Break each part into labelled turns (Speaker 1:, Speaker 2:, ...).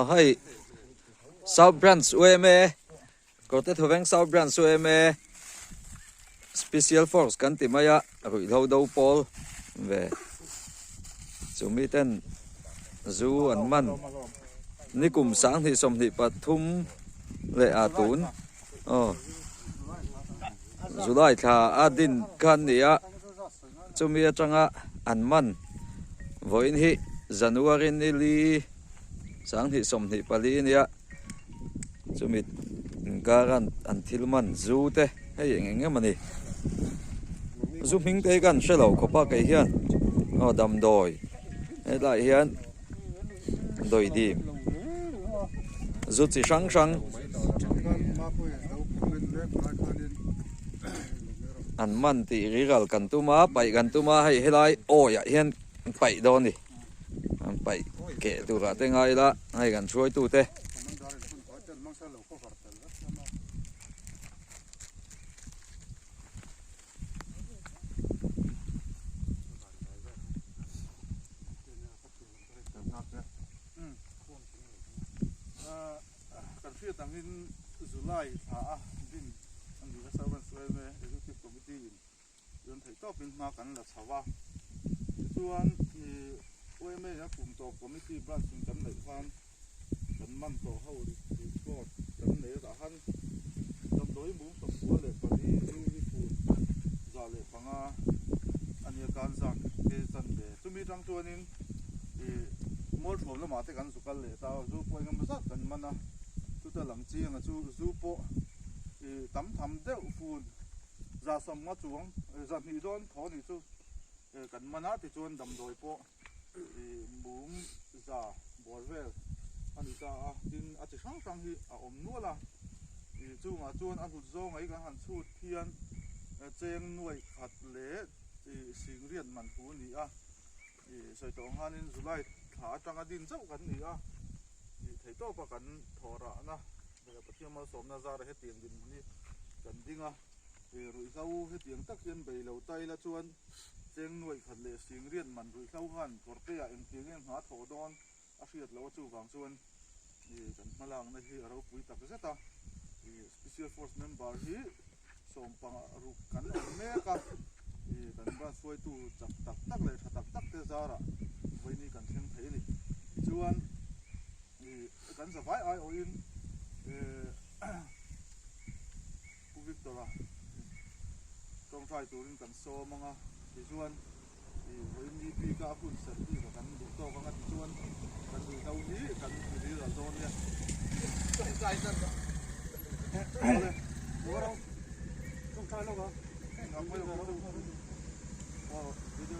Speaker 1: hay South Branch UMA có thể thu South Branch UMA Special Force kan ti maya rui lo do pol về chumi ten zu an man ni kum sang thì som thì pathum le atun July tha adin kan nia chumi atanga an man voin hi January ni li sang thì som thì pali nia chumi garan an thilman zu te hay engenge mani zoom hình cái gan sẽ lâu có ba cái hiền đầm đồi lại hiền đồi đi rút chỉ sáng sáng ăn man thì rí gal gần tu má bảy gần tu má hay lại ôi ya hiền bảy đòn đi bảy kệ tu ra tên ngay đó hay gần chuối tu te
Speaker 2: tangin July tha din ang di sa ban sway me executive committee yon thai top in ma kan la chawa chuan ni OMA ya kum to committee branch kan lai fan kan man to ho report kan le da han dam doi mu som ko le pali ni pu za le panga ania kan zak ke chan de tumi tang chuanin mol thom la ma te kan sukal le ta zu poi ngam sa kan mana ta lang chi nga chu zu po tam tham deuh phun za som nga chuang za ni don tho ni chu kan mana ti chuan dam doi po mum za borvel ani ta tin a chi sang sang hi a om nu la chu nga chuan a hut zo ngai kan han chu thian cheng nuai khat le sing rian man pu ni a soi tong hanin July tha atanga din chau kan ni a thầy to pa kan thora na da pathiam ma som na zar he tiang din ni kan dinga rui zau he tiang tak hian bei lo tai la chuan cheng nuai khat le sing rian man rui zau han korte a eng tiang en ha tho don a hriat lo chu wang chuan kan malang na hi aro pui tak zeta special force member hi som pang ru kan me ka kan ba soi tu chak tak tak le thatak tak te zara voi ni kan theng thei ni chuan kan sa vai ai oin pu victora trong trai turin kan so manga ti chuan oin ni pi ka phun sa ti kan du to ka ti chuan kan du tau ni kan ri ra zon ya sai san da ora trong trai lo ga ngam mo video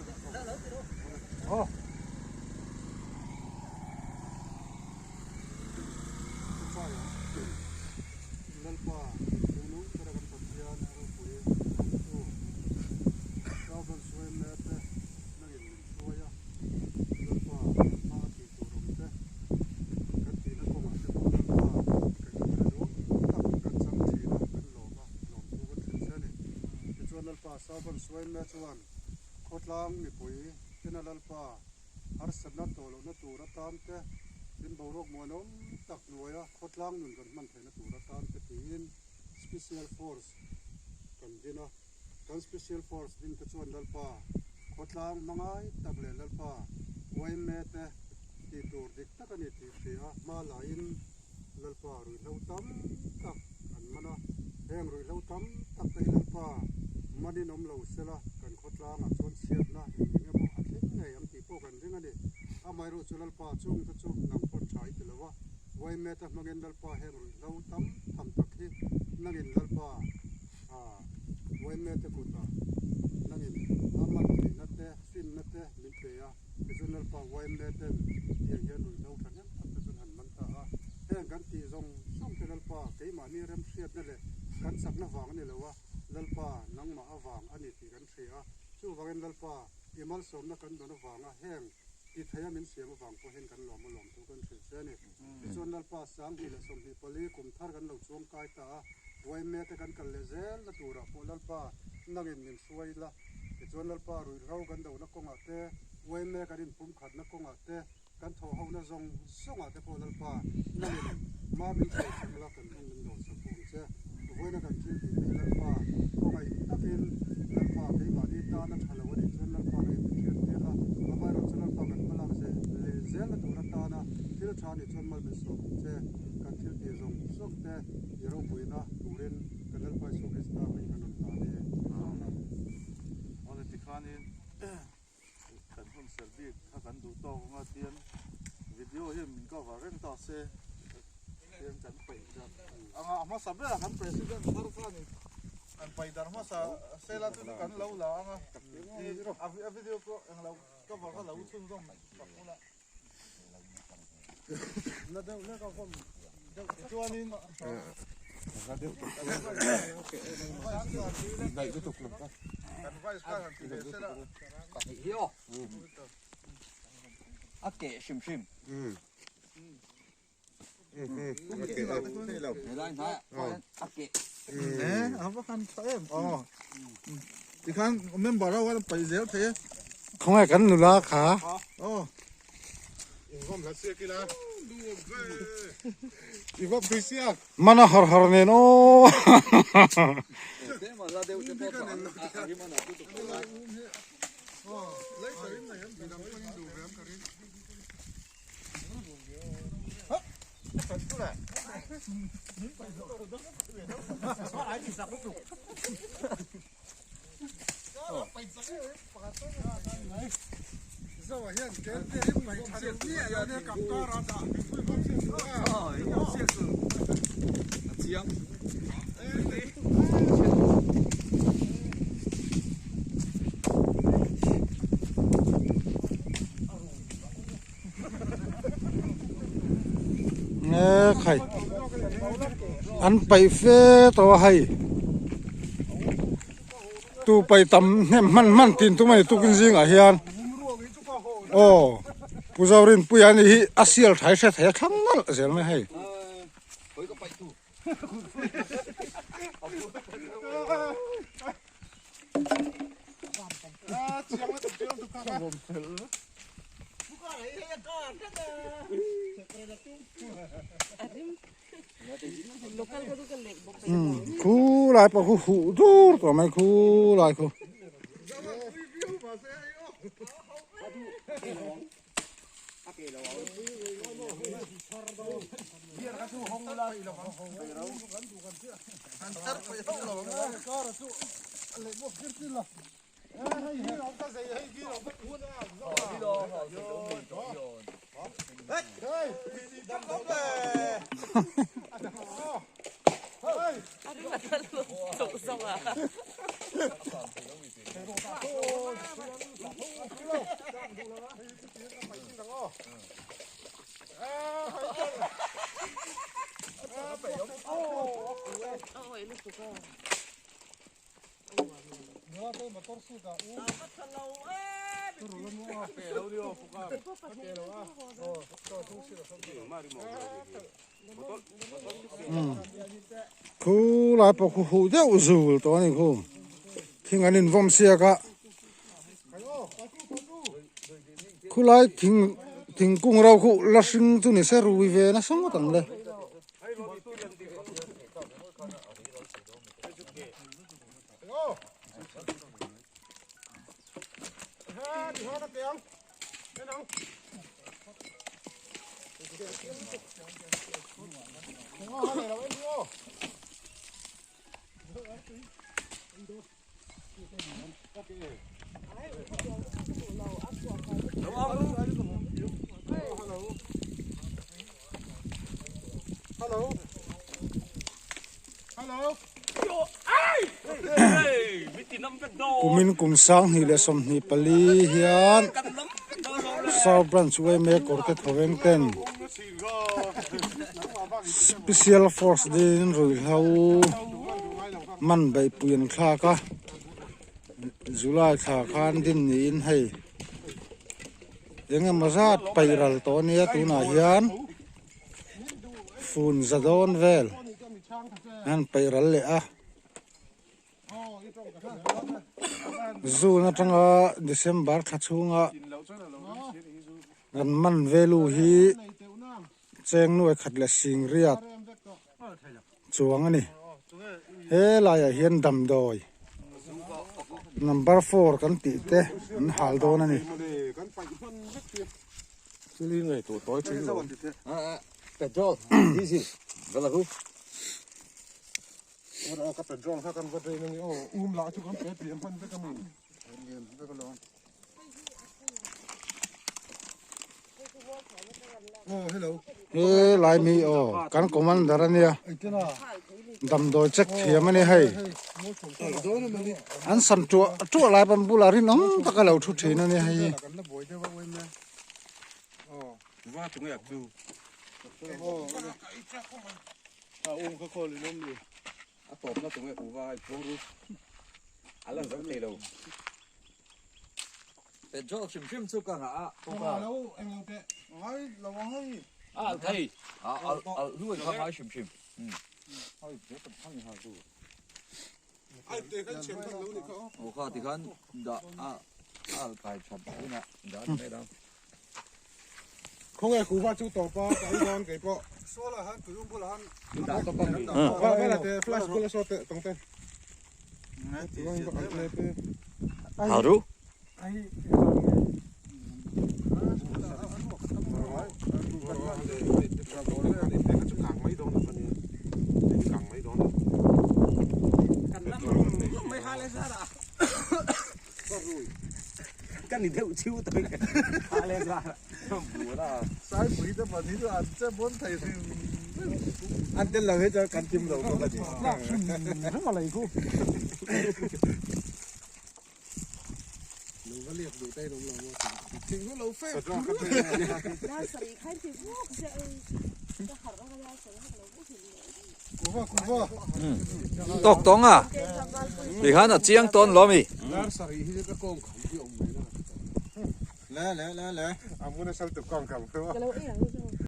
Speaker 2: Saban sway me chuan khotlang mi pui tina lalpa har sabna tolo na tura tam te din borok monom tak nuaya khotlang nun kan man thena tura tam te tin special force kan dina kan special force din ka chuan lalpa khotlang mangai takle lalpa wai me te ti tur dik takani ti ria ma lain lalpa rui lo tam tak an mana heng rui lo tam tak te lalpa mani nom lo sela kan khotlang a chon siat na hinga bo athik nei am ti po kan ringa ni amai ro chulal pa chung ta chu nam pon thai ti lawa wai me ta magen dal pa hem lo tam tham tak hi nangin dal pa wai me ta ku ta nangin aman ti na te sin na te min te ya ti chunal pa wai me te tiang hian ru lo than ta chun han man ta a heng kan ti zong song te dal pa ke ma ni rem siat na le kan sak na wang ni lawa lalpa nang ma awang ani ti kan thria chu wangin lalpa imal som na kan don awanga heng ti thaya min siam awang po hen kan lom tu kan thri se ni chon lalpa sang hi la som hi pali kum thar kan lo chuang kai ta wai me te kan kal le zel na tura po lalpa nangin min suai la
Speaker 3: chuan lalpa rui ro kan do na konga te weme kan in pum khat na konga te kan tho ho na zong songa te po lalpa nangin ma min se samla kan in min do sa pum che voina kan thil ti te lalpa kongai takin lalpa ke ma ni ta na thala wani chuan lalpa ke thil te la ma ba ro chuan lalpa kan malang se le zel na tu na ta na thil tha ni chuan mal min so che kan thil ti zong sok te yero buina turin kan lalpa so ke sta min kan ta ne
Speaker 2: ole tikhanin kan hun servi kha kan du to nga tian video hi min ka wa ren ta se tian kan pai da anga ama sabe kan president sarfani an pai dar ma sa sela tu kan lo la anga a video ko ang lo ka wa ka lo chung dong pakula
Speaker 3: na de na ka kom
Speaker 2: chuanin
Speaker 3: dai ku tuk lo
Speaker 2: kan vai ska kan ti sela
Speaker 1: Hiyo. Ake shim shim. Để anh thấy. Ake.
Speaker 2: apa kan em tikhan member ra wa pai zel the
Speaker 3: không ai cắn nula khá
Speaker 2: Ingom la sia kila. Ingom prisia.
Speaker 3: mana har har ne no
Speaker 1: Thế mà ra đều cho tôi chọn. Cái mà nào tôi chọn lại.
Speaker 2: Lấy sarin na yan bidang ko yung dugram ka rin.
Speaker 3: sao vậy cái mày thằng kia là nó cầm to ra đó
Speaker 1: I거 CS. 지영.
Speaker 3: nghe khai ăn bày phê to hay tu bày tầm man tin tu mày tu kinh riêng à hiền ồ bây giờ rin bây giờ này asial thái sẽ thấy thắng lắm rồi mới hay
Speaker 1: Với cái bạch thủ.
Speaker 3: khu lại bảo khu hủ tu tụi mày khu lại khu khu lại bảo khu hủ đeo dù tụi này khu khi anh in vòng xe cả khu lại thình cung rau khu là sinh tụi này sẽ rùi về nó sống ở tầng đây
Speaker 2: Hello. Hello.
Speaker 3: của mình cùng sang thì là xong thì pali hiền sau branch way me có cái thầu em tên special force din rồi hau man bay puyen kha ka July kha khan din niin hay yang mazat pairal to nia tu na hian phun zadon vel an pairal le a zu na tanga December thachunga gan man velu hi cheng nuai khat la sing riat chuang ani he la ya hian dam doi number 4 kan ti te an hal do na ni
Speaker 2: chili này tổ tối chili rồi
Speaker 1: petrol diesel galahu
Speaker 2: ora ka petrol ha kan vadre nang o la chu kan pe piam pan pe ka mun pe ka lon hello
Speaker 3: he lai mi o kan commander ania dam doi check thiam ani hei an san tu lai ban bulari nong takalo thu thina ni hei
Speaker 2: kan la boy de wa oi me wa chung yak chu ka khol lom ni
Speaker 1: tôm nó cũng cũng vai phố rú lần giống này đâu petrol chim chim chút cả hả
Speaker 2: lâu anh lâu thế ai lâu hay
Speaker 1: thầy nuôi con ai chim chim
Speaker 2: ai để tập thăng hà tu ai để cái chuyện thăng lâu này không
Speaker 1: ô thì con đã cái chọn cái này đã đây đâu
Speaker 2: không ai cứu va chú tổ pa cái con cái po
Speaker 3: số là han tu bu la han
Speaker 1: đã có con gì
Speaker 2: va la te flash ko la so te tong te
Speaker 1: hào rú
Speaker 2: cái này theo chiếu tới hai lên ra bùa là sai bùi đó mà ní là ăn chứ muốn thầy thì ăn tên là hết cho cắn chim đầu không là gì rất là lầy cô nó có liệp đủ tay đúng không thì nó lâu phép
Speaker 1: tóc tông à thì hắn là chiang tôn lo mi
Speaker 2: lẽ lẽ lẽ lẽ à muốn nó sao tập con cầm không